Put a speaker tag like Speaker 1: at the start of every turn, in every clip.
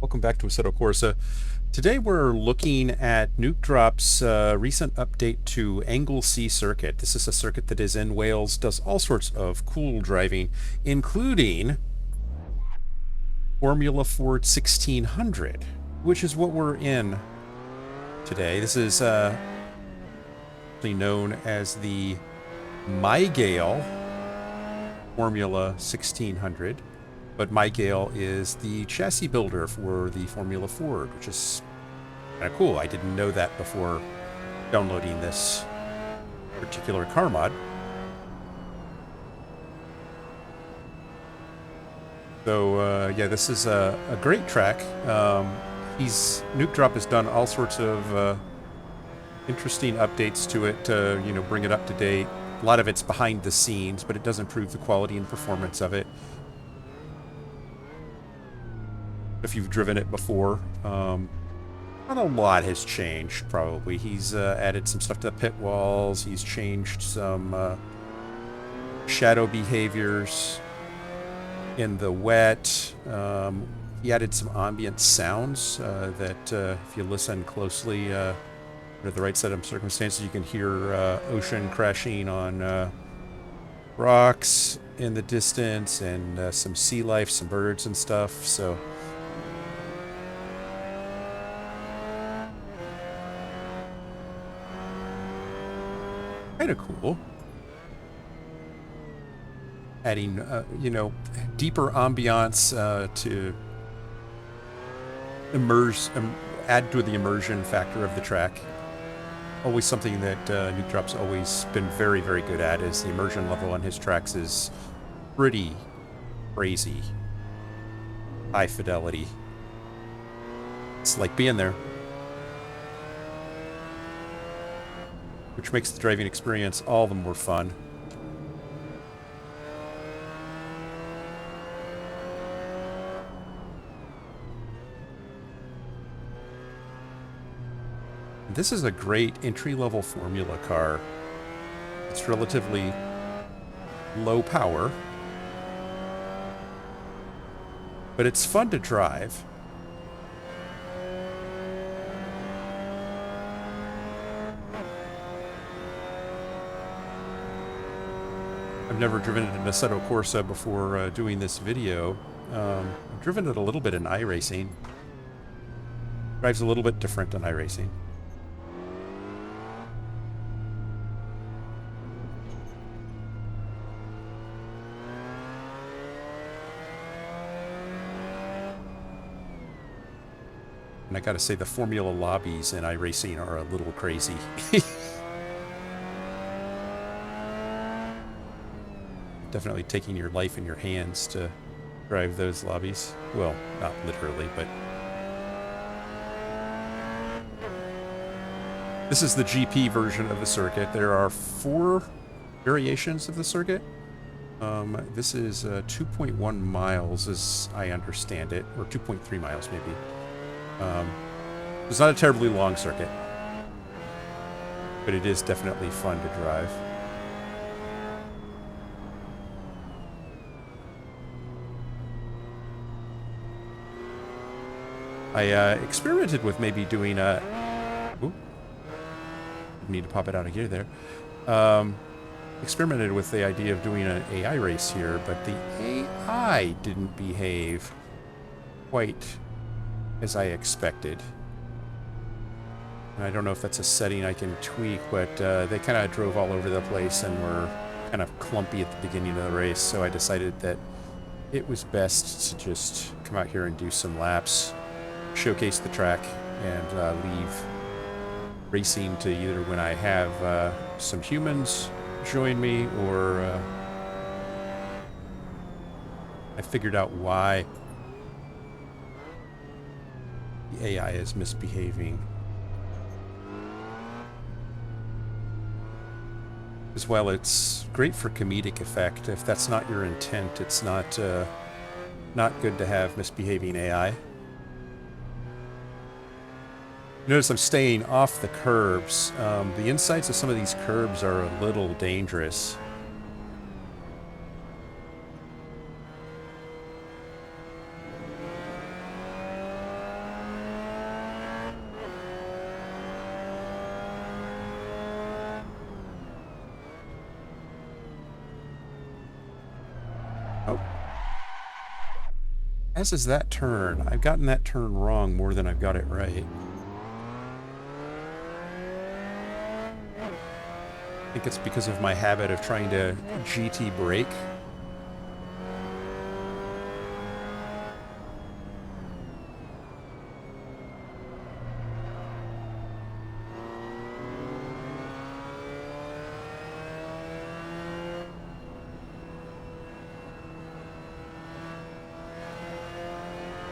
Speaker 1: Welcome back to Assetto Corsa. Today we're looking at Nukedrop's recent update to Anglesey Circuit. This is a circuit that is in Wales, does all sorts of cool driving, including Formula Ford 1600, which is what we're in today. This is known as the Mygale Formula 1600. But Mygale is the chassis builder for the Formula Ford, which is kind of cool. I didn't know that before downloading this particular car mod. So yeah, this is a great track. Nukedrop has done all sorts of interesting updates to it to bring it up to date. A lot of it's behind the scenes, but it does improve the quality and performance of it. If you've driven it before, not a lot has changed, probably. He's added some stuff to the pit walls. He's changed some shadow behaviors in the wet. He added some ambient sounds that if you listen closely under the right set of circumstances, you can hear ocean crashing on rocks in the distance and some sea life, some birds and stuff. So kind of cool. Adding, deeper ambiance to add to the immersion factor of the track. Always something that Nukedrop's always been very, very good at is the immersion level on his tracks is pretty crazy. High fidelity. It's like being there. Which makes the driving experience all the more fun. This is a great entry-level formula car. It's relatively low power, but it's fun to drive. I've never driven it in Assetto Corsa before doing this video. I've driven it a little bit in iRacing. Drives a little bit different than iRacing. And I gotta say, the Formula lobbies in iRacing are a little crazy. Definitely taking your life in your hands to drive those lobbies. Well, not literally, but... This is the GP version of the circuit. There are 4 variations of the circuit. This is 2.1 miles, as I understand it, or 2.3 miles maybe. It's not a terribly long circuit, but it is definitely fun to drive. I experimented with maybe doing a... Ooh, need to pop it out of gear there. Experimented with the idea of doing an AI race here, but the AI didn't behave quite as I expected. And I don't know if that's a setting I can tweak, but they kind of drove all over the place and were kind of clumpy at the beginning of the race, so I decided that it was best to just come out here and do some laps, showcase the track, and leave racing to either when I have some humans join me, or I figured out why the AI is misbehaving. As well, it's great for comedic effect. If that's not your intent, it's not good to have misbehaving AI. Notice I'm staying off the curbs. The insides of some of these curbs are a little dangerous. As is that turn. I've gotten that turn wrong more than I've got it right. I think it's because of my habit of trying to GT brake.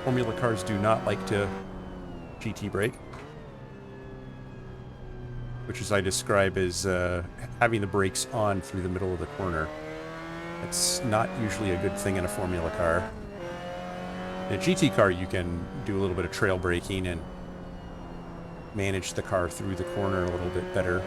Speaker 1: Formula cars do not like to GT brake, which as I describe as having the brakes on through the middle of the corner. It's not usually a good thing in a Formula car. In a GT car, you can do a little bit of trail braking and manage the car through the corner a little bit better.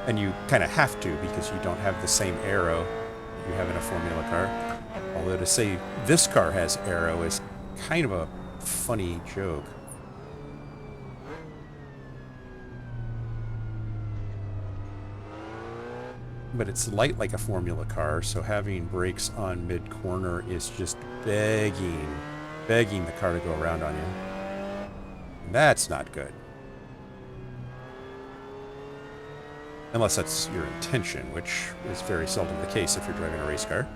Speaker 1: And you kind of have to because you don't have the same aero that you have in a Formula car. Although to say this car has aero is kind of a funny joke. But it's light like a Formula car, so having brakes on mid-corner is just begging the car to go around on you. And that's not good. Unless that's your intention, which is very seldom the case if you're driving a race car.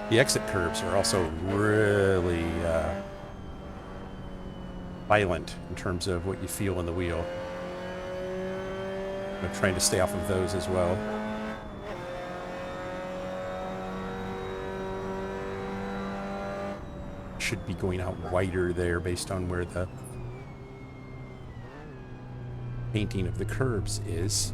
Speaker 1: The exit curves are also really violent in terms of what you feel in the wheel. I'm trying to stay off of those as well. Should be going out wider there based on where the painting of the curbs is.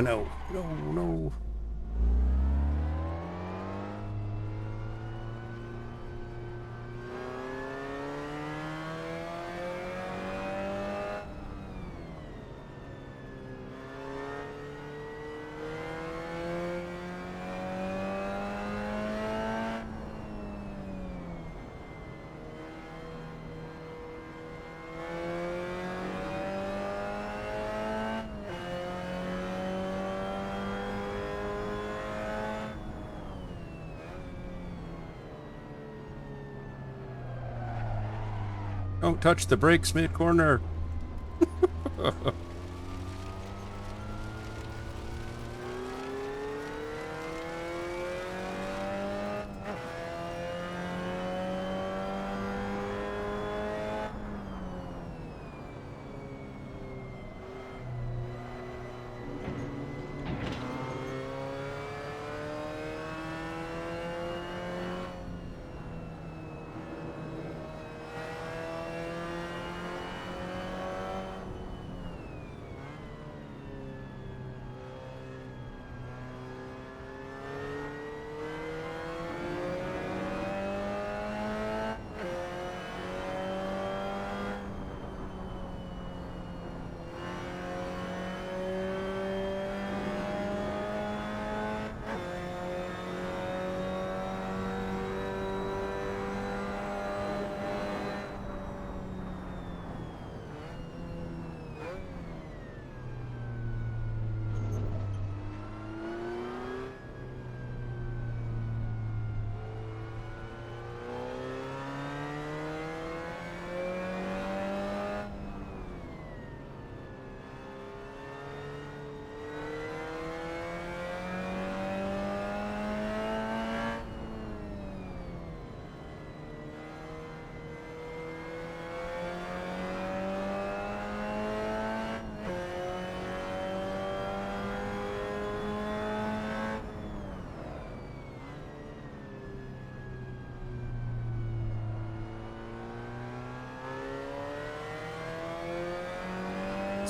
Speaker 1: No. No. Don't touch the brakes mid-corner.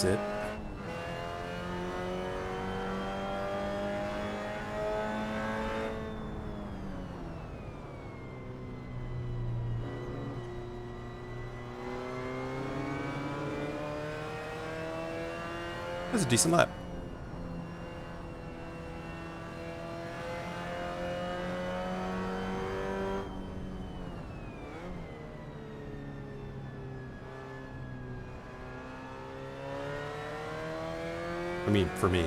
Speaker 1: That's it. That's a decent lap. I mean, for me.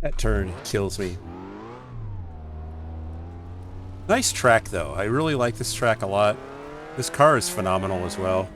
Speaker 1: That turn kills me. Nice track, though. I really like this track a lot. This car is phenomenal as well.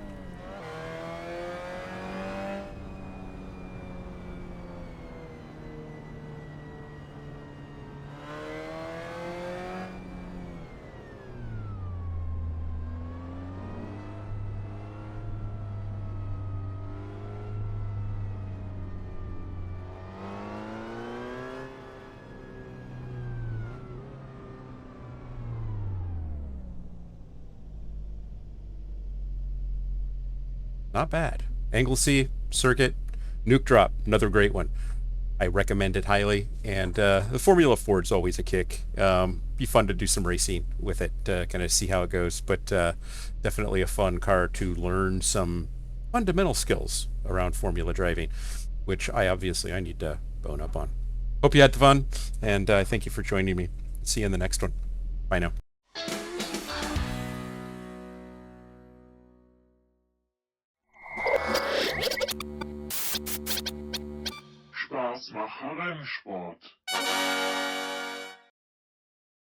Speaker 1: Not bad. Anglesey Circuit, Nukedrop, another great one. I recommend it highly. And the Formula Ford's always a kick. Be fun to do some racing with it, kind of see how it goes. But definitely a fun car to learn some fundamental skills around Formula driving, which I need to bone up on. Hope you had fun, and thank you for joining me. See you in the next one. Bye now.
Speaker 2: Spaß machen Rennsport.